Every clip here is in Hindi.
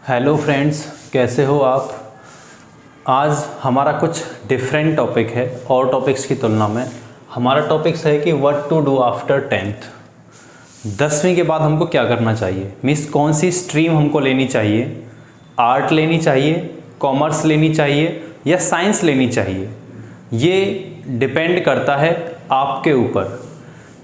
हेलो फ्रेंड्स, कैसे हो आप। आज हमारा कुछ डिफरेंट टॉपिक है और टॉपिक्स की तुलना में। हमारा टॉपिक्स है कि what to do after 10th। 10वीं के बाद हमको क्या करना चाहिए, मीन्स कौन सी स्ट्रीम हमको लेनी चाहिए। आर्ट लेनी चाहिए, कॉमर्स लेनी चाहिए या साइंस लेनी चाहिए। ये डिपेंड करता है आपके ऊपर,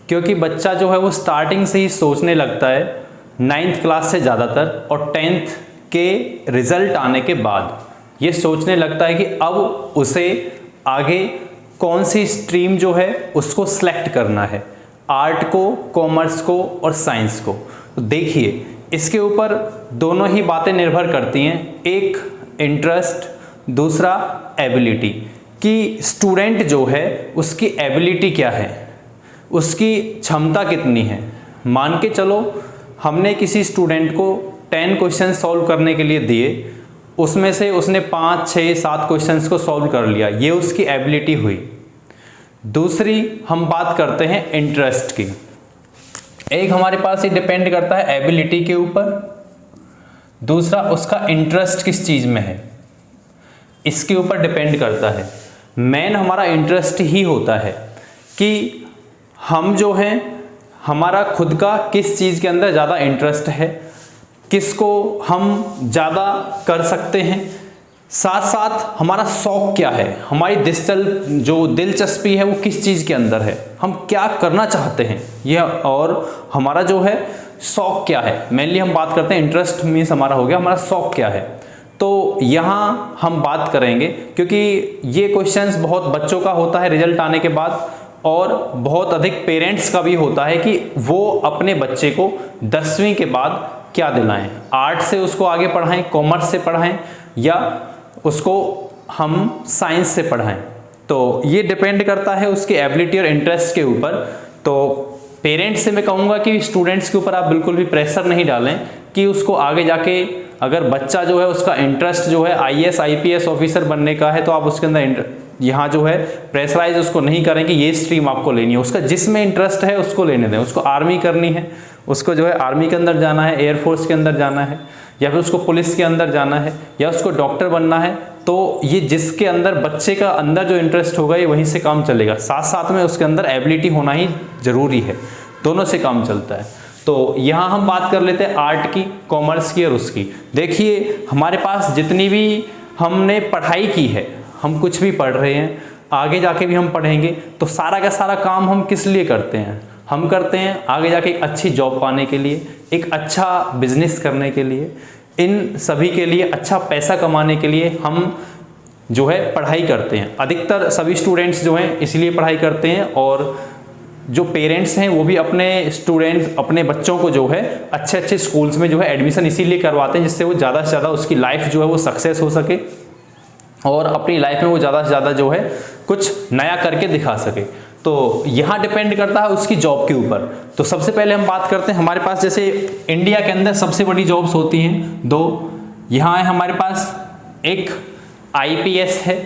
क्योंकि बच्चा जो है वो स्टार्टिंग से ही सोचने लगता है 9th क्लास से ज़्यादातर, और 10th के रिज़ल्ट आने के बाद ये सोचने लगता है कि अब उसे आगे कौन सी स्ट्रीम जो है उसको सिलेक्ट करना है, आर्ट को, कॉमर्स को और साइंस को। तो देखिए, इसके ऊपर दोनों ही बातें निर्भर करती हैं, एक इंटरेस्ट, दूसरा एबिलिटी, कि स्टूडेंट जो है उसकी एबिलिटी क्या है, उसकी क्षमता कितनी है। मान के चलो हमने किसी स्टूडेंट को 10 क्वेश्चन सॉल्व करने के लिए दिए, उसमें से उसने 5, 6, 7 क्वेश्चंस को सॉल्व कर लिया, ये उसकी एबिलिटी हुई। दूसरी हम बात करते हैं इंटरेस्ट की। एक हमारे पास ये डिपेंड करता है एबिलिटी के ऊपर, दूसरा उसका इंटरेस्ट किस चीज़ में है, इसके ऊपर डिपेंड करता है। मेन हमारा इंटरेस्ट ही होता है कि हम जो हैं, हमारा खुद का किस चीज़ के अंदर ज़्यादा इंटरेस्ट है, किसको हम ज़्यादा कर सकते हैं, साथ साथ हमारा शौक़ क्या है, हमारी दिलचस्पी है वो किस चीज़ के अंदर है, हम क्या करना चाहते हैं यह, और हमारा जो है शौक़ क्या है। मेनली हम बात करते हैं इंटरेस्ट, मीन्स हमारा हो गया हमारा शौक़ क्या है। तो यहाँ हम बात करेंगे, क्योंकि ये क्वेश्चंस बहुत बच्चों का होता है रिजल्ट आने के बाद, और बहुत अधिक पेरेंट्स का भी होता है कि वो अपने बच्चे को 10वीं के बाद क्या दिलाएं, आर्ट से उसको आगे पढ़ाएं, कॉमर्स से पढ़ाएं या उसको हम साइंस से पढ़ाएं। तो ये डिपेंड करता है उसकी एबिलिटी और इंटरेस्ट के ऊपर। तो पेरेंट्स से मैं कहूँगा कि स्टूडेंट्स के ऊपर आप बिल्कुल भी प्रेशर नहीं डालें कि उसको आगे जाके, अगर बच्चा जो है उसका इंटरेस्ट जो है IAS IPS ऑफिसर बनने का है, तो आप उसके अंदर यहाँ जो है प्रेशराइज उसको नहीं करें कि ये स्ट्रीम आपको लेनी है। उसका जिसमें इंटरेस्ट है उसको लेने दें। उसको आर्मी करनी है, उसको जो है आर्मी के अंदर जाना है, एयरफोर्स के अंदर जाना है, या फिर उसको पुलिस के अंदर जाना है, या उसको डॉक्टर बनना है, तो ये जिसके अंदर बच्चे का अंदर जो इंटरेस्ट होगा ये वहीं से काम चलेगा। साथ साथ में उसके अंदर एबिलिटी होना ही ज़रूरी है, दोनों से काम चलता है। तो यहाँ हम बात कर लेते हैं आर्ट की, कॉमर्स की और उसकी। देखिए, हमारे पास जितनी भी हमने पढ़ाई की है, हम कुछ भी पढ़ रहे हैं, आगे जाके भी हम पढ़ेंगे, तो सारा का सारा काम हम किस लिए करते हैं, हम करते हैं आगे जाके एक अच्छी जॉब पाने के लिए, एक अच्छा बिजनेस करने के लिए, इन सभी के लिए, अच्छा पैसा कमाने के लिए हम जो है पढ़ाई करते हैं। अधिकतर सभी स्टूडेंट्स जो हैं इसलिए पढ़ाई करते हैं, और जो पेरेंट्स हैं वो भी अपने बच्चों को जो है अच्छे अच्छे स्कूल्स में जो है एडमिशन इसीलिए करवाते हैं, जिससे वो ज़्यादा से ज़्यादा उसकी लाइफ जो है वो सक्सेस हो सके, और अपनी लाइफ में वो ज़्यादा से ज़्यादा जो है कुछ नया करके दिखा सके। तो यहाँ डिपेंड करता है उसकी जॉब के ऊपर। तो सबसे पहले हम बात करते हैं, हमारे पास जैसे इंडिया के अंदर सबसे बड़ी जॉब्स होती हैं दो। यहाँ है हमारे पास एक IPS है,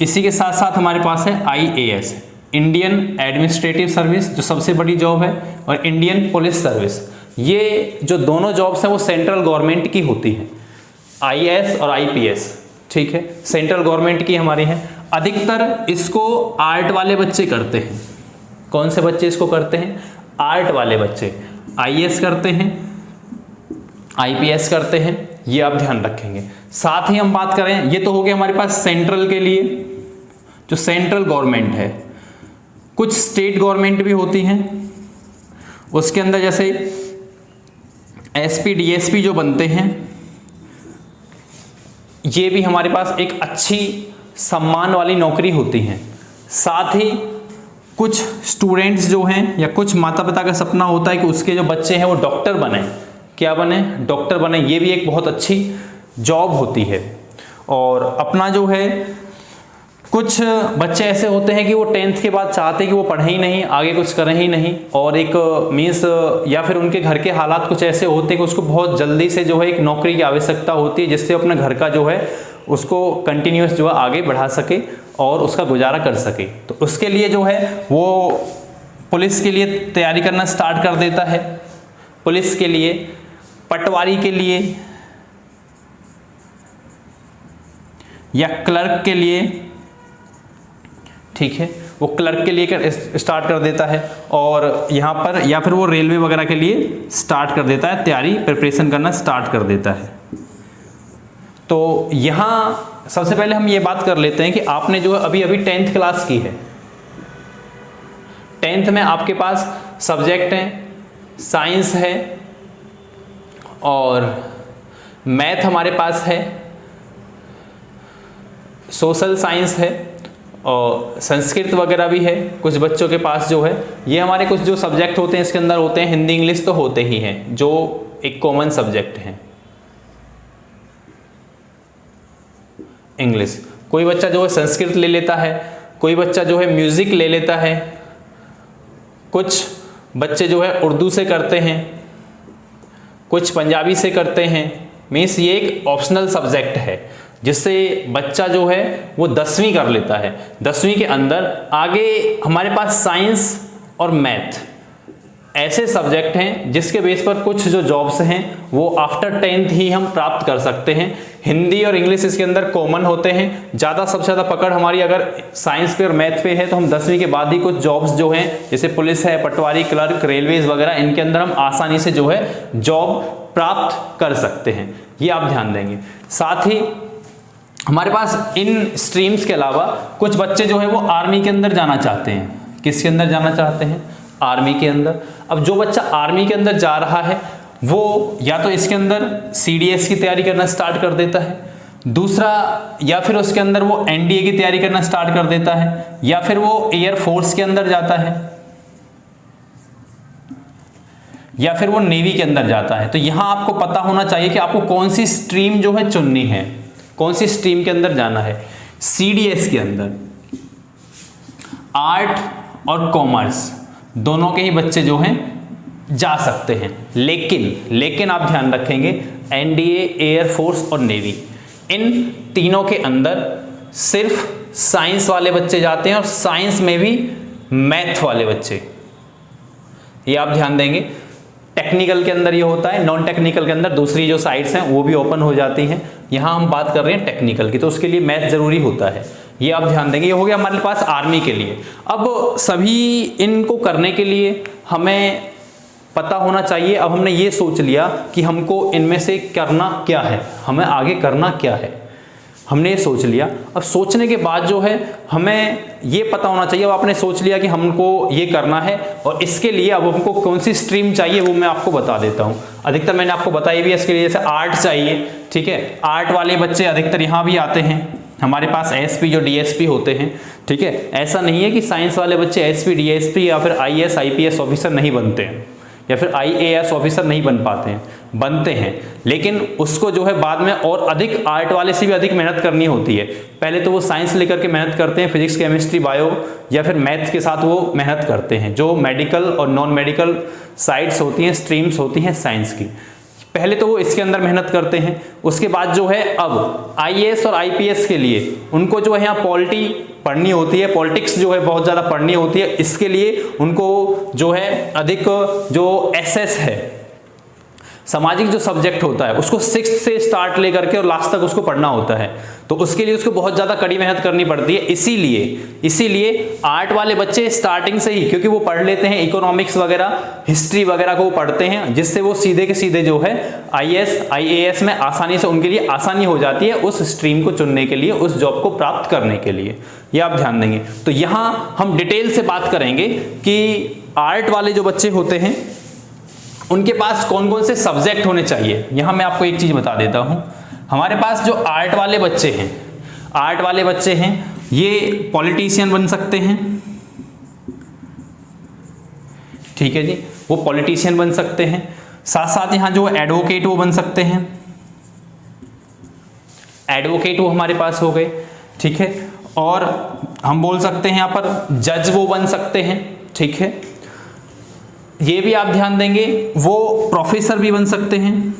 इसी के साथ साथ हमारे पास है IAS, इंडियन एडमिनिस्ट्रेटिव सर्विस, जो सबसे बड़ी जॉब है, और इंडियन पुलिस सर्विस। ये जो दोनों जॉब्स हैं वो सेंट्रल गवर्नमेंट की होती हैं, IAS और IPS, ठीक है, सेंट्रल गवर्नमेंट की हमारी है। अधिकतर इसको आर्ट वाले बच्चे करते हैं। कौन से बच्चे इसको करते हैं? आर्ट वाले बच्चे IAS करते हैं, IPS करते हैं, ये आप ध्यान रखेंगे। साथ ही हम बात करें, ये तो हो गया हमारे पास सेंट्रल के लिए, जो सेंट्रल गवर्नमेंट है। कुछ स्टेट गवर्नमेंट भी होती हैं, उसके अंदर जैसे SP DSP जो बनते हैं, ये भी हमारे पास एक अच्छी सम्मान वाली नौकरी होती हैं। साथ ही कुछ स्टूडेंट्स जो हैं, या कुछ माता पिता का सपना होता है कि उसके जो बच्चे हैं वो डॉक्टर बने। क्या बने? डॉक्टर बने। ये भी एक बहुत अच्छी जॉब होती है। और अपना जो है, कुछ बच्चे ऐसे होते हैं कि वो 10th के बाद चाहते हैं कि वो पढ़ें ही नहीं, आगे कुछ करें ही नहीं, और एक मीन्स, या फिर उनके घर के हालात कुछ ऐसे होते हैं कि उसको बहुत जल्दी से जो है एक नौकरी की आवश्यकता होती है, जिससे अपने घर का जो है उसको कंटिन्यूस जो है आगे बढ़ा सके और उसका गुजारा कर सके। तो उसके लिए जो है वो पुलिस के लिए तैयारी करना स्टार्ट कर देता है, पुलिस के लिए, पटवारी के लिए, या क्लर्क के लिए, ठीक है, वो क्लर्क के लिए स्टार्ट कर देता है, और यहाँ पर या फिर वो रेलवे वगैरह के लिए स्टार्ट कर देता है, तैयारी प्रिपरेशन करना स्टार्ट कर देता है। तो यहाँ सबसे पहले हम ये बात कर लेते हैं कि आपने जो है अभी अभी 10th क्लास की है। 10th में आपके पास सब्जेक्ट हैं, साइंस है और मैथ हमारे पास है, सोशल साइंस है और संस्कृत वगैरह भी है कुछ बच्चों के पास जो है। ये हमारे कुछ जो सब्जेक्ट होते हैं इसके अंदर होते हैं। हिंदी इंग्लिश तो होते ही हैं जो एक कॉमन सब्जेक्ट हैं। इंग्लिश, कोई बच्चा जो है संस्कृत ले लेता है, कोई बच्चा जो है म्यूजिक ले लेता है, कुछ बच्चे जो है उर्दू से करते हैं, कुछ पंजाबी से करते हैं। मीन्स ये एक ऑप्शनल सब्जेक्ट है जिससे बच्चा जो है वो 10वीं कर लेता है। 10वीं के अंदर आगे हमारे पास साइंस और मैथ ऐसे सब्जेक्ट हैं जिसके बेस पर कुछ जो जॉब्स हैं वो आफ्टर 10th ही हम प्राप्त कर सकते हैं। हिंदी और इंग्लिश इसके अंदर कॉमन होते हैं। ज़्यादा सबसे ज़्यादा पकड़ हमारी अगर साइंस पे और मैथ पे है तो हम 10वीं के बाद ही कुछ जॉब्स जो हैं जैसे पुलिस है, पटवारी, क्लर्क, रेलवेज वगैरह, इनके अंदर हम आसानी से जो है जॉब प्राप्त कर सकते हैं। ये आप ध्यान देंगे। साथ ही हमारे पास इन स्ट्रीम्स के अलावा कुछ बच्चे जो है वो आर्मी के अंदर जाना चाहते हैं। किसके अंदर जाना चाहते हैं? आर्मी के अंदर। अब जो बच्चा आर्मी के अंदर जा रहा है वो या तो इसके अंदर CDS की तैयारी करना स्टार्ट कर देता है, दूसरा या फिर उसके अंदर वो NDA की तैयारी करना स्टार्ट कर देता है, या फिर वो एयर फोर्स के अंदर जाता है, या फिर वो नेवी के अंदर जाता है। तो यहां आपको पता होना चाहिए कि आपको कौन सी स्ट्रीम जो है चुननी है, कौन सी स्ट्रीम के अंदर जाना है। CDS के अंदर आर्ट और कॉमर्स दोनों के ही बच्चे जो हैं जा सकते हैं, लेकिन आप ध्यान रखेंगे NDA, एयर फोर्स और नेवी, इन तीनों के अंदर सिर्फ साइंस वाले बच्चे जाते हैं और साइंस में भी मैथ वाले बच्चे। ये आप ध्यान देंगे। टेक्निकल के अंदर ये होता है, नॉन टेक्निकल के अंदर दूसरी जो साइड्स हैं वो भी ओपन हो जाती हैं। यहां हम बात कर रहे हैं टेक्निकल की, तो उसके लिए मैथ जरूरी होता है। ये आप ध्यान देंगे। ये हो गया हमारे पास आर्मी के लिए। अब सभी इनको करने के लिए हमें पता होना चाहिए। अब हमने ये सोच लिया कि हमको इनमें से करना क्या है, हमें आगे करना क्या है, हमने ये सोच लिया। अब सोचने के बाद जो है हमें ये पता होना चाहिए। अब आपने सोच लिया कि हमको ये करना है और इसके लिए अब हमको कौन सी स्ट्रीम चाहिए वो मैं आपको बता देता हूँ। अधिकतर मैंने आपको बताई भी है इसके लिए, जैसे आर्ट चाहिए, ठीक है। आर्ट वाले बच्चे अधिकतर यहाँ भी आते हैं। हमारे पास SP जो DSP होते हैं, ठीक है। ऐसा नहीं है कि साइंस वाले बच्चे SP, DSP या फिर IAS, IPS ऑफिसर नहीं बनते हैं या फिर IAS ऑफिसर नहीं बन पाते हैं, बनते हैं, लेकिन उसको जो है बाद में और अधिक आर्ट वाले से भी अधिक मेहनत करनी होती है। पहले तो वो साइंस लेकर के मेहनत करते हैं, फिजिक्स, केमिस्ट्री, बायो या फिर मैथ्स के साथ वो मेहनत करते हैं। जो मेडिकल और नॉन मेडिकल साइड्स होती हैं, स्ट्रीम्स होती हैं साइंस की, पहले तो वो इसके अंदर मेहनत करते हैं। उसके बाद जो है अब IAS और IPS के लिए उनको जो है यहाँ पॉलिटी पढ़नी होती है, पॉलिटिक्स जो है बहुत ज़्यादा पढ़नी होती है। इसके लिए उनको जो है अधिक जो SS है, सामाजिक जो सब्जेक्ट होता है, उसको 6th से स्टार्ट लेकर के और लास्ट तक उसको पढ़ना होता है। तो उसके लिए उसको बहुत ज़्यादा कड़ी मेहनत करनी पड़ती है। इसीलिए आर्ट वाले बच्चे स्टार्टिंग से ही, क्योंकि वो पढ़ लेते हैं इकोनॉमिक्स वगैरह, हिस्ट्री वगैरह को वो पढ़ते हैं, जिससे वो सीधे के सीधे जो है IAS, IAS में आसानी से उनके लिए आसानी हो जाती है उस स्ट्रीम को चुनने के लिए, उस जॉब को प्राप्त करने के लिए। ये आप ध्यान देंगे। तो यहाँ हम डिटेल से बात करेंगे कि आर्ट वाले जो बच्चे होते हैं उनके पास कौन कौन से सब्जेक्ट होने चाहिए। यहां मैं आपको एक चीज बता देता हूं। हमारे पास जो आर्ट वाले बच्चे हैं, आर्ट वाले बच्चे हैं, ये पॉलिटिशियन बन सकते हैं, ठीक है जी, वो पॉलिटिशियन बन सकते हैं। साथ साथ यहां जो एडवोकेट वो बन सकते हैं, एडवोकेट वो हमारे पास हो गए, ठीक है। और हम बोल सकते हैं यहां पर जज वो बन सकते हैं, ठीक है। ये भी आप ध्यान देंगे। वो प्रोफेसर भी बन सकते हैं।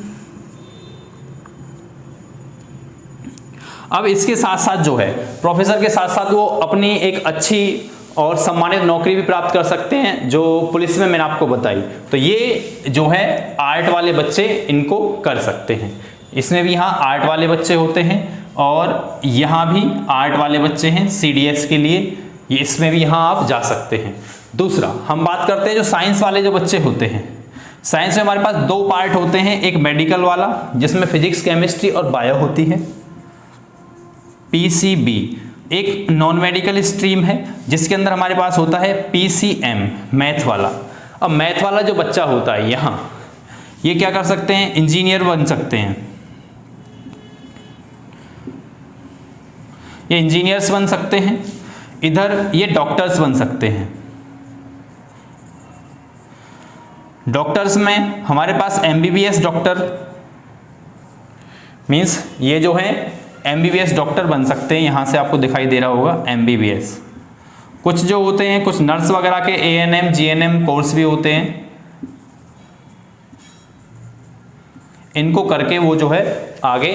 अब इसके साथ साथ जो है प्रोफेसर के साथ साथ वो अपनी एक अच्छी और सम्मानित नौकरी भी प्राप्त कर सकते हैं, जो पुलिस में मैंने आपको बताई। तो ये जो है आर्ट वाले बच्चे इनको कर सकते हैं। इसमें भी यहाँ आर्ट वाले बच्चे होते हैं और यहाँ भी आर्ट वाले बच्चे हैं CDS के लिए, ये इसमें भी यहाँ आप जा सकते हैं। दूसरा हम बात करते हैं जो साइंस वाले जो बच्चे होते हैं। साइंस में हमारे पास दो पार्ट होते हैं, एक मेडिकल वाला जिसमें फिजिक्स केमिस्ट्री और बायो होती है PCB, एक नॉन मेडिकल स्ट्रीम है जिसके अंदर हमारे पास होता है PCM मैथ वाला। अब मैथ वाला जो बच्चा होता है यहाँ, ये क्या कर सकते हैं, इंजीनियर बन सकते हैं, ये इंजीनियर्स बन सकते हैं, इधर ये डॉक्टर्स बन सकते हैं। डॉक्टर्स में हमारे पास MBBS डॉक्टर मीन्स ये जो है MBBS डॉक्टर बन सकते हैं, यहाँ से आपको दिखाई दे रहा होगा MBBS। कुछ जो होते हैं कुछ नर्स वगैरह के ANM GNM कोर्स भी होते हैं, इनको करके वो जो है आगे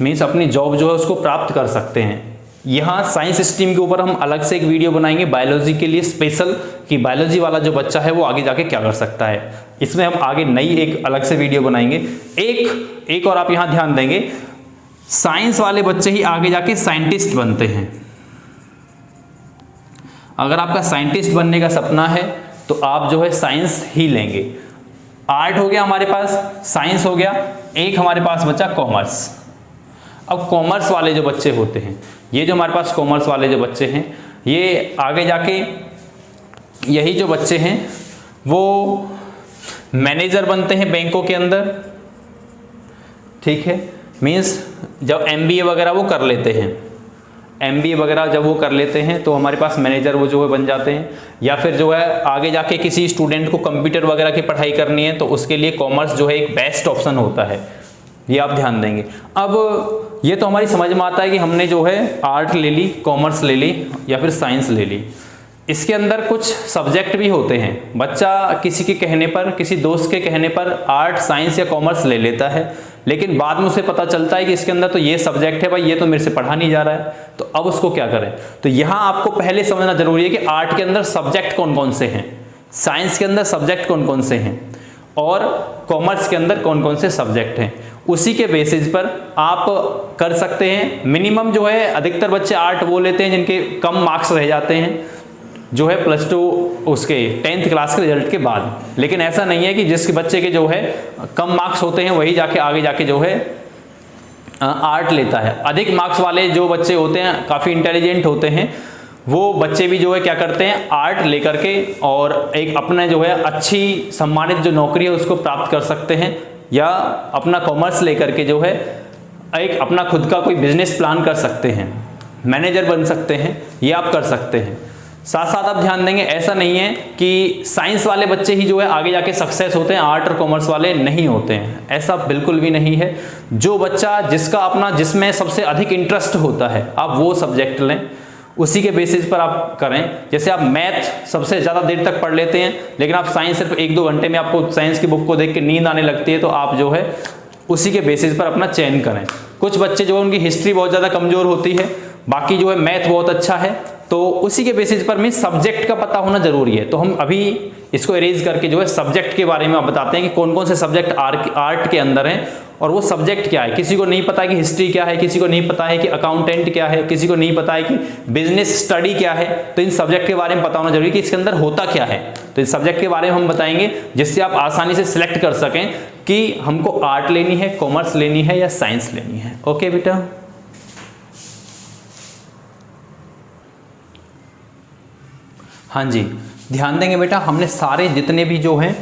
मीन्स अपनी जॉब जो है उसको प्राप्त कर सकते हैं। यहाँ साइंस स्ट्रीम के ऊपर हम अलग से एक वीडियो बनाएंगे बायोलॉजी के लिए स्पेशल, कि बायोलॉजी वाला जो बच्चा है वो आगे जाके क्या कर सकता है, इसमें हम आगे नई एक अलग से वीडियो बनाएंगे। एक और आप यहाँ ध्यान देंगे, साइंस वाले बच्चे ही आगे जाके साइंटिस्ट बनते हैं। अगर आपका साइंटिस्ट बनने का सपना है तो आप जो है साइंस ही लेंगे। आर्ट हो गया हमारे पास, साइंस हो गया, एक हमारे पास बचा कॉमर्स। अब कॉमर्स वाले जो बच्चे होते हैं, ये जो हमारे पास कॉमर्स वाले जो बच्चे हैं, ये आगे जाके यही जो बच्चे हैं वो मैनेजर बनते हैं बैंकों के अंदर, ठीक है। मीन्स जब MBA वगैरह वो कर लेते हैं, MBA वगैरह जब वो कर लेते हैं तो हमारे पास मैनेजर वो जो है बन जाते हैं। या फिर जो है आगे जाके किसी स्टूडेंट को कंप्यूटर वगैरह की पढ़ाई करनी है तो उसके लिए कॉमर्स जो है एक बेस्ट ऑप्शन होता है, ये आप ध्यान देंगे। अब ये तो हमारी समझ में आता है कि हमने जो है आर्ट ले ली, कॉमर्स ले ली या फिर साइंस ले ली। इसके अंदर कुछ सब्जेक्ट भी होते हैं, बच्चा किसी के कहने पर, किसी दोस्त के कहने पर आर्ट साइंस या कॉमर्स ले लेता है, लेकिन बाद में उसे पता चलता है कि इसके अंदर तो ये सब्जेक्ट है भाई, ये तो मेरे से पढ़ा नहीं जा रहा है, तो अब उसको क्या करें। तो यहाँ आपको पहले समझना जरूरी है कि आर्ट के अंदर सब्जेक्ट कौन कौन से हैं, साइंस के अंदर सब्जेक्ट कौन कौन से हैं और कॉमर्स के अंदर कौन कौन से सब्जेक्ट हैं। उसी के बेसिस पर आप कर सकते हैं। मिनिमम जो है अधिकतर बच्चे आर्ट वो लेते हैं जिनके कम मार्क्स रह जाते हैं जो है +2 उसके 10th क्लास के रिजल्ट के बाद, लेकिन ऐसा नहीं है कि जिस बच्चे के जो है कम मार्क्स होते हैं वही जाके आगे जाके जो है आर्ट लेता है। अधिक मार्क्स वाले जो बच्चे होते हैं, काफ़ी इंटेलिजेंट होते हैं, वो बच्चे भी जो है क्या करते हैं आर्ट लेकर के और एक अपना जो है अच्छी सम्मानित जो नौकरी है उसको प्राप्त कर सकते हैं, या अपना कॉमर्स लेकर के जो है एक अपना खुद का कोई बिजनेस प्लान कर सकते हैं, मैनेजर बन सकते हैं, ये आप कर सकते हैं। साथ साथ आप ध्यान देंगे, ऐसा नहीं है कि साइंस वाले बच्चे ही जो है आगे जाके सक्सेस होते हैं, आर्ट और कॉमर्स वाले नहीं होते हैं, ऐसा बिल्कुल भी नहीं है। जो बच्चा जिसका अपना जिसमें सबसे अधिक इंटरेस्ट होता है आप वो सब्जेक्ट लें, उसी के बेसिस पर आप करें। जैसे आप मैथ सबसे ज़्यादा देर तक पढ़ लेते हैं लेकिन आप साइंस सिर्फ 1-2 घंटे में आपको साइंस की बुक को देख के नींद आने लगती है, तो आप जो है उसी के बेसिस पर अपना चयन करें। कुछ बच्चे जो उनकी हिस्ट्री बहुत ज़्यादा कमज़ोर होती है, बाकी जो है मैथ बहुत अच्छा है, तो उसी के बेसिस पर में सब्जेक्ट का पता होना जरूरी है। तो हम अभी इसको इरेज करके जो है सब्जेक्ट के बारे में आप बताते हैं कि कौन कौन से सब्जेक्ट आर्ट के अंदर हैं और वो सब्जेक्ट क्या है। किसी को नहीं पता है कि हिस्ट्री क्या है, किसी को नहीं पता है कि अकाउंटेंट क्या है, किसी को नहीं पता है कि बिजनेस स्टडी क्या है, तो इन सब्जेक्ट के बारे में पता होना जरूरी है कि इसके अंदर होता क्या है। तो इस सब्जेक्ट के बारे में हम बताएंगे जिससे आप आसानी से सिलेक्ट कर सकें कि हमको आर्ट लेनी है, कॉमर्स लेनी है या साइंस लेनी है। ओके बेटा, हाँ जी, ध्यान देंगे बेटा, हमने सारे जितने भी जो हैं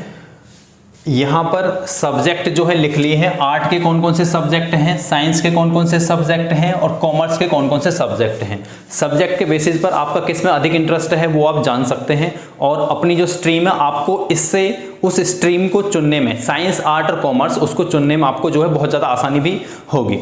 यहाँ पर सब्जेक्ट जो है लिख लिए हैं। आर्ट के कौन कौन से सब्जेक्ट हैं, साइंस के कौन कौन से सब्जेक्ट हैं और कॉमर्स के कौन कौन से सब्जेक्ट हैं। सब्जेक्ट के बेसिस पर आपका किस में अधिक इंटरेस्ट है वो आप जान सकते हैं और अपनी जो स्ट्रीम है आपको इससे उस स्ट्रीम को चुनने में, साइंस आर्ट और कॉमर्स, उसको चुनने में आपको जो है बहुत ज़्यादा आसानी भी होगी।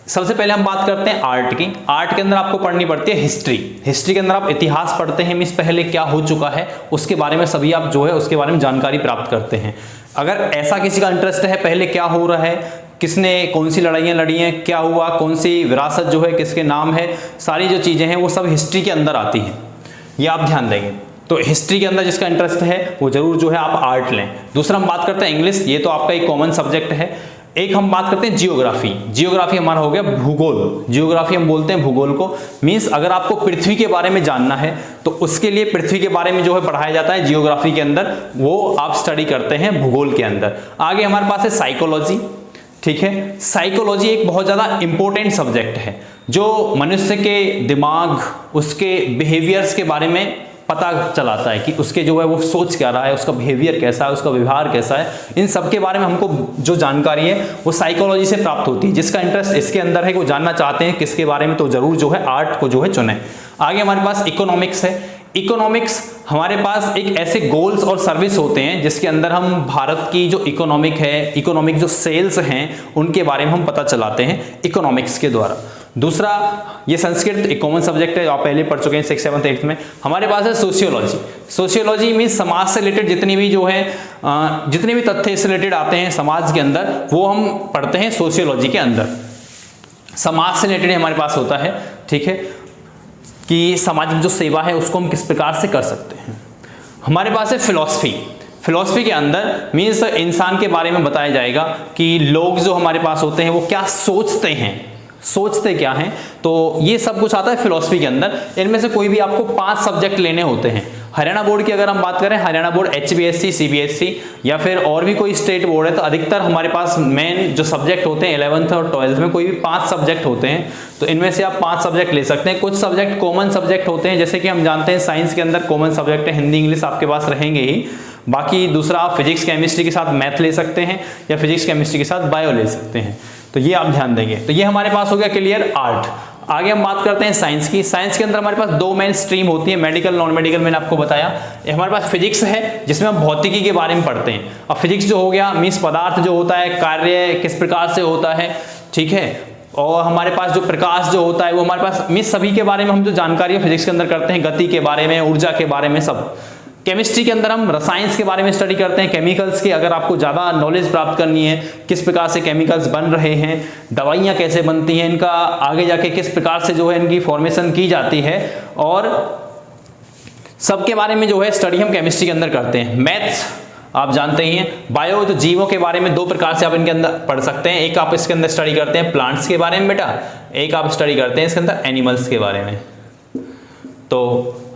सबसे पहले हम बात करते हैं आर्ट की। आर्ट के अंदर आपको पढ़नी पड़ती है हिस्ट्री। हिस्ट्री के अंदर आप इतिहास पढ़ते हैं, मीन्स पहले क्या हो चुका है उसके बारे में सभी आप जो है उसके बारे में जानकारी प्राप्त करते हैं। अगर ऐसा किसी का इंटरेस्ट है पहले क्या हो रहा है, किसने कौन सी लड़ाइयाँ लड़ी हैं, क्या हुआ, कौन सी विरासत जो है किसके नाम है, सारी जो चीज़ें हैं वो सब हिस्ट्री के अंदर आती हैं, ये आप ध्यान देंगे। तो हिस्ट्री के अंदर जिसका इंटरेस्ट है वो जरूर जो है आप आर्ट लें। दूसरा हम बात करते हैं इंग्लिश। ये तो आपका एक कॉमन सब्जेक्ट है। एक हम बात करते हैं जियोग्राफी। जियोग्राफी हमारा हो गया भूगोल। जियोग्राफी हम बोलते हैं भूगोल को। मींस अगर आपको पृथ्वी के बारे में जानना है तो उसके लिए पृथ्वी के बारे में जो है पढ़ाया जाता है जियोग्राफी के अंदर, वो आप स्टडी करते हैं भूगोल के अंदर। आगे हमारे पास है साइकोलॉजी। ठीक है, साइकोलॉजी एक बहुत ज्यादा इंपॉर्टेंट सब्जेक्ट है जो मनुष्य के दिमाग, उसके बिहेवियर्स के बारे में पता चलाता है कि उसके जो है वो सोच क्या रहा है, उसका बिहेवियर कैसा है, उसका व्यवहार कैसा है। इन सब के बारे में हमको जो जानकारी है वो साइकोलॉजी से प्राप्त होती है। जिसका इंटरेस्ट इसके अंदर है, वो जानना चाहते हैं किसके बारे में, तो जरूर जो है आर्ट को जो है चुने। आगे हमारे पास इकोनॉमिक्स है। इकोनॉमिक्स हमारे पास एक ऐसे गोल्स और सर्विस होते हैं जिसके अंदर हम भारत की जो इकोनॉमिक जो सेल्स हैं उनके बारे में हम पता चलाते हैं इकोनॉमिक्स के द्वारा। दूसरा, ये संस्कृत एक कॉमन सब्जेक्ट है, आप पहले पढ़ चुके हैं 6th 7th 8th में। हमारे पास है सोशियोलॉजी। सोशियोलॉजी मीन्स समाज से रिलेटेड जितनी भी तथ्य इससे रिलेटेड आते हैं समाज के अंदर, वो हम पढ़ते हैं सोशियोलॉजी के अंदर। समाज से रिलेटेड हमारे पास होता है, ठीक है, कि समाज में जो सेवा है उसको हम किस प्रकार से कर सकते हैं। हमारे पास है फिलॉसफी। फिलॉसफी के अंदर मीन्स इंसान के बारे में बताया जाएगा कि लोग जो हमारे पास होते हैं वो क्या सोचते क्या हैं, तो ये सब कुछ आता है फिलॉसफी के अंदर। इनमें से कोई भी आपको 5 सब्जेक्ट लेने होते हैं। हरियाणा बोर्ड की अगर हम बात करें, हरियाणा बोर्ड HBSC, CBSC या फिर और भी कोई स्टेट बोर्ड है, तो अधिकतर हमारे पास मेन जो सब्जेक्ट होते हैं 11th और 12th में कोई भी 5 सब्जेक्ट होते हैं, तो इनमें से आप 5 सब्जेक्ट ले सकते हैं। कुछ सब्जेक्ट कॉमन सब्जेक्ट होते हैं, जैसे कि हम जानते हैं साइंस के अंदर कॉमन सब्जेक्ट है हिंदी इंग्लिश आपके पास रहेंगे ही। बाकी दूसरा आप फिजिक्स केमिस्ट्री के साथ मैथ ले सकते हैं या फिजिक्स केमिस्ट्री के साथ बायो ले सकते हैं, तो ये आप ध्यान देंगे। तो ये हमारे पास हो गया क्लियर आर्ट। आगे हम बात करते हैं साइंस की। साइंस के अंदर हमारे पास 2 मेन स्ट्रीम होती है, मेडिकल नॉन मेडिकल, मैंने आपको बताया। हमारे पास फिजिक्स है जिसमें हम भौतिकी के बारे में पढ़ते हैं। अब फिजिक्स जो हो गया मीन्स पदार्थ जो होता है, कार्य किस प्रकार से होता है, ठीक है, और हमारे पास जो प्रकाश जो होता है वो हमारे पास मीन्स सभी के बारे में हम जो जानकारी फिजिक्स के अंदर करते हैं, गति के बारे में, ऊर्जा के बारे में, सब। केमिस्ट्री के अंदर हम रसायन के बारे में स्टडी करते हैं, केमिकल्स के। अगर आपको ज़्यादा नॉलेज प्राप्त करनी है किस प्रकार से केमिकल्स बन रहे हैं, दवाइयाँ कैसे बनती हैं, इनका आगे जाके किस प्रकार से जो है इनकी फॉर्मेशन की जाती है, और सबके बारे में जो है स्टडी हम केमिस्ट्री के अंदर करते हैं। मैथ्स आप जानते ही हैं। बायो तो जीवों के बारे में 2 प्रकार से आप इनके अंदर पढ़ सकते हैं। एक आप इसके अंदर स्टडी करते हैं प्लांट्स के बारे में बेटा, एक आप स्टडी करते हैं इसके अंदर एनिमल्स के बारे में। तो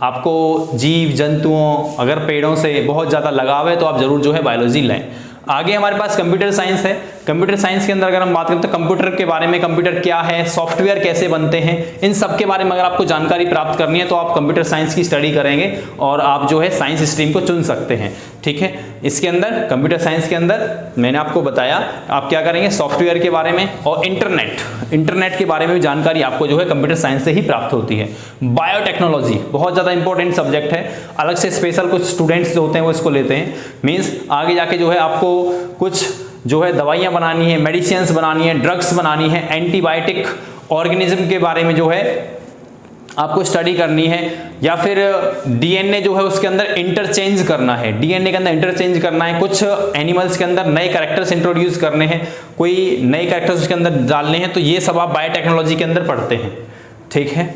आपको जीव जंतुओं, अगर पेड़ों से बहुत ज़्यादा लगाव है तो आप जरूर जो है बायोलॉजी लें। आगे हमारे पास कंप्यूटर साइंस है। कंप्यूटर साइंस के अंदर अगर हम बात करें तो कंप्यूटर के बारे में, कंप्यूटर क्या है, सॉफ्टवेयर कैसे बनते हैं, इन सब के बारे में अगर आपको जानकारी प्राप्त करनी है तो आप कंप्यूटर साइंस की स्टडी करेंगे और आप जो है साइंस स्ट्रीम को चुन सकते हैं, ठीक है। इसके अंदर कंप्यूटर साइंस के अंदर मैंने आपको बताया आप क्या करेंगे, सॉफ्टवेयर के बारे में और इंटरनेट के बारे में भी जानकारी आपको जो है कंप्यूटर साइंस से ही प्राप्त होती है। बायोटेक्नोलॉजी बहुत ज़्यादा इंपॉर्टेंट सब्जेक्ट है, अलग से स्पेशल कुछ स्टूडेंट्स जो होते हैं वो इसको लेते हैं। मीन्स आगे जाके जो है आपको कुछ जो है दवाइयाँ बनानी है, मेडिसिन्स बनानी है, ड्रग्स बनानी है, एंटीबायोटिक ऑर्गेनिज्म के बारे में जो है आपको स्टडी करनी है, या फिर डीएनए जो है उसके अंदर इंटरचेंज करना है, डीएनए के अंदर इंटरचेंज करना है, कुछ एनिमल्स के अंदर नए कैरेक्टर्स इंट्रोड्यूस करने हैं, कोई नए कैरेक्टर्स उसके अंदर डालने हैं, तो ये सब आप बायोटेक्नोलॉजी के अंदर पढ़ते हैं, ठीक है।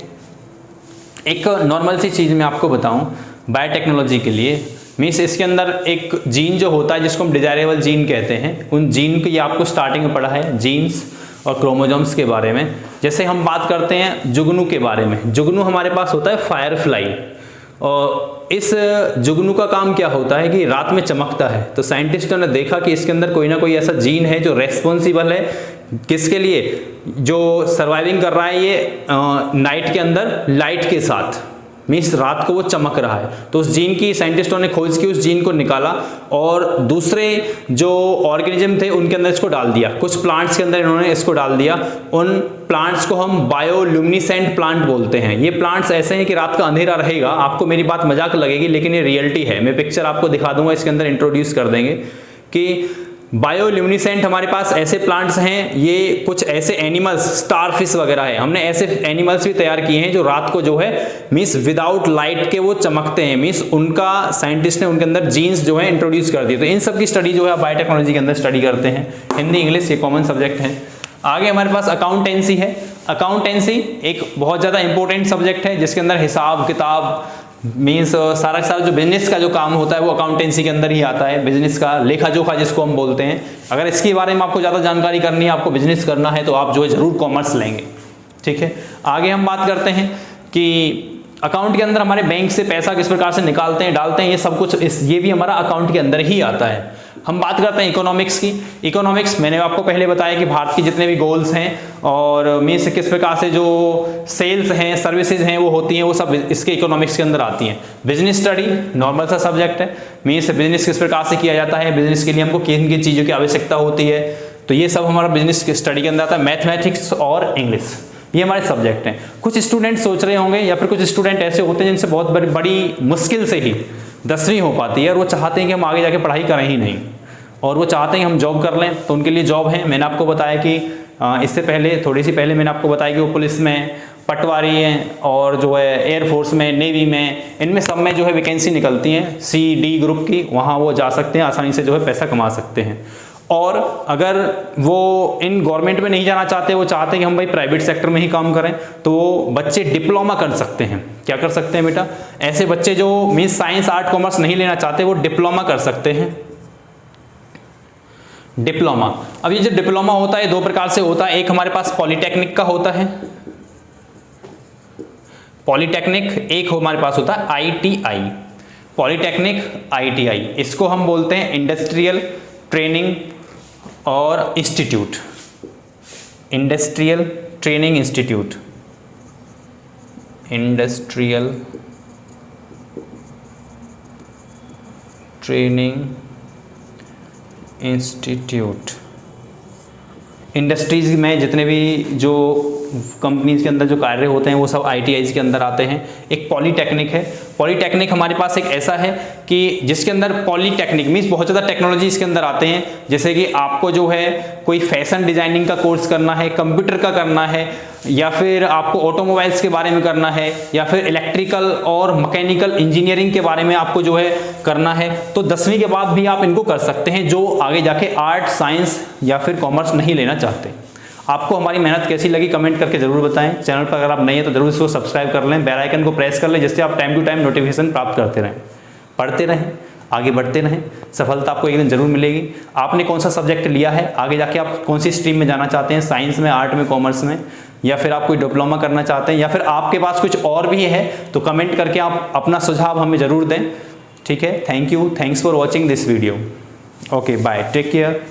एक नॉर्मल सी चीज़ मैं आपको बताऊं बायोटेक्नोलॉजी के लिए, मीन्स इसके अंदर एक जीन जो होता है जिसको हम डिजायरेबल जीन कहते हैं, उन जीन को ये आपको स्टार्टिंग में पढ़ा है, जीन्स और क्रोमोजोम्स के बारे में। जैसे हम बात करते हैं जुगनू के बारे में, जुगनू हमारे पास होता है फायरफ्लाई, और इस जुगनू का काम क्या होता है कि रात में चमकता है। तो साइंटिस्टों ने देखा कि इसके अंदर कोई ना कोई ऐसा जीन है जो रेस्पॉन्सिबल है किसके लिए, जो सर्वाइविंग कर रहा है ये नाइट के अंदर लाइट के साथ, मीन्स रात को वो चमक रहा है। तो उस जीन की साइंटिस्टों ने खोज की, उस जीन को निकाला और दूसरे जो ऑर्गेनिज्म थे उनके अंदर इसको डाल दिया। कुछ प्लांट्स के अंदर इन्होंने इसको डाल दिया। उन प्लांट्स को हम बायोल्यूमिनेसेंट प्लांट बोलते हैं। ये प्लांट्स ऐसे हैं कि रात का अंधेरा रहेगा, आपको मेरी बात मजाक लगेगी लेकिन ये रियलिटी है। मैं पिक्चर आपको दिखा दूंगा, इसके अंदर इंट्रोड्यूस कर देंगे कि बायोल्यूमिनेसेंट हमारे पास ऐसे प्लांट्स हैं, ये कुछ ऐसे एनिमल्स, स्टारफिश वगैरह है, हमने ऐसे एनिमल्स भी तैयार किए हैं जो रात को जो है मीन्स विदाउट लाइट के वो चमकते हैं, मीन्स उनका साइंटिस्ट ने उनके अंदर जीन्स जो है इंट्रोड्यूस कर दिए। तो इन सब की स्टडी जो है बायोटेक्नोलॉजी के अंदर स्टडी करते हैं। हिंदी इंग्लिश ये कॉमन सब्जेक्ट है। आगे हमारे पास अकाउंटेंसी है। अकाउंटेंसी एक बहुत ज़्यादा इंपॉर्टेंट सब्जेक्ट है जिसके अंदर हिसाब किताब, मीन्स सारा का सारा जो बिजनेस का जो काम होता है वो अकाउंटेंसी के अंदर ही आता है, बिजनेस का लेखा जोखा जिसको हम बोलते हैं। अगर इसके बारे में आपको ज़्यादा जानकारी करनी है, आपको बिजनेस करना है, तो आप जो है ज़रूर कॉमर्स लेंगे। ठीक है, आगे हम बात करते हैं कि अकाउंट के अंदर हमारे बैंक से पैसा किस प्रकार से निकालते हैं, डालते हैं, ये सब कुछ ये भी हमारा अकाउंट के अंदर ही आता है। हम बात करते हैं इकोनॉमिक्स की। इकोनॉमिक्स मैंने आपको पहले बताया कि भारत के जितने भी गोल्स हैं और मीन्स किस प्रकार से जो सेल्स हैं, सर्विसेज हैं वो होती हैं, वो सब इसके इकोनॉमिक्स के अंदर आती हैं। बिजनेस स्टडी नॉर्मल सा सब्जेक्ट है, मीन्स बिजनेस किस प्रकार से किया जाता है, बिजनेस के लिए हमको किन किन चीज़ों की आवश्यकता होती है, तो ये सब हमारा बिजनेस स्टडी के अंदर आता है। मैथमेटिक्स और इंग्लिश ये हमारे सब्जेक्ट हैं। कुछ स्टूडेंट सोच रहे होंगे या फिर कुछ स्टूडेंट ऐसे होते हैं जिनसे बहुत बड़ी मुश्किल से ही 10वीं हो पाती है और वो चाहते हैं कि हम आगे जाके पढ़ाई करें ही नहीं, और वो चाहते हैं कि हम जॉब कर लें। तो उनके लिए जॉब है। मैंने आपको बताया कि इससे पहले थोड़ी सी पहले मैंने आपको बताया कि वो पुलिस में, पटवारी हैं और जो है एयरफोर्स में, नेवी में, इनमें सब में जो है वैकेंसी निकलती हैं C-D ग्रुप की, वहाँ वो जा सकते हैं, आसानी से जो है पैसा कमा सकते हैं। और अगर वो इन गवर्नमेंट में नहीं जाना चाहते, वो चाहते हैं कि हम भाई प्राइवेट सेक्टर में ही काम करें, तो वो बच्चे डिप्लोमा कर सकते हैं। क्या कर सकते हैं बेटा? ऐसे बच्चे जो मीन्स साइंस आर्ट कॉमर्स नहीं लेना चाहते, वो डिप्लोमा कर सकते हैं। डिप्लोमा, अब ये जो डिप्लोमा होता है दो प्रकार से होता है। एक हमारे पास पॉलीटेक्निक का होता है, पॉलीटेक्निक, एक हमारे पास होता है ITI, पॉलीटेक्निक ITI। इसको हम बोलते हैं इंडस्ट्रियल ट्रेनिंग और institute, industrial training institute, industrial training institute. Industries में जितने भी जो कंपनीज के अंदर जो कार्य होते हैं वो सब ITIs के अंदर आते हैं। एक पॉलीटेक्निक है। पॉलीटेक्निक हमारे पास एक ऐसा है कि जिसके अंदर पॉलीटेक्निक मीन्स बहुत ज़्यादा टेक्नोलॉजी इसके अंदर आते हैं। जैसे कि आपको जो है कोई फैशन डिजाइनिंग का कोर्स करना है, कंप्यूटर का करना है, या फिर आपको ऑटोमोबाइल्स के बारे में करना है, या फिर इलेक्ट्रिकल और मैकेनिकल इंजीनियरिंग के बारे में आपको जो है करना है, तो 10वीं के बाद भी आप इनको कर सकते हैं, जो आगे जाके आर्ट, साइंस या फिर कॉमर्स नहीं लेना चाहते। आपको हमारी मेहनत कैसी लगी कमेंट करके जरूर बताएं। चैनल पर अगर आप नए हैं तो जरूर इसको सब्सक्राइब कर लें, बेल आइकन को प्रेस कर लें, जिससे आप टाइम टू टाइम नोटिफिकेशन प्राप्त करते रहें, पढ़ते रहें, आगे बढ़ते रहें। सफलता आपको एक दिन जरूर मिलेगी। आपने कौन सा सब्जेक्ट लिया है, आगे जाके आप कौन सी स्ट्रीम में जाना चाहते हैं, साइंस में, आर्ट में, कॉमर्स में, या फिर आप कोई डिप्लोमा करना चाहते हैं, या फिर आपके पास कुछ और भी है, तो कमेंट करके आप अपना सुझाव हमें जरूर दें। ठीक है, thank you, thanks for watching this video. Okay, bye, take care.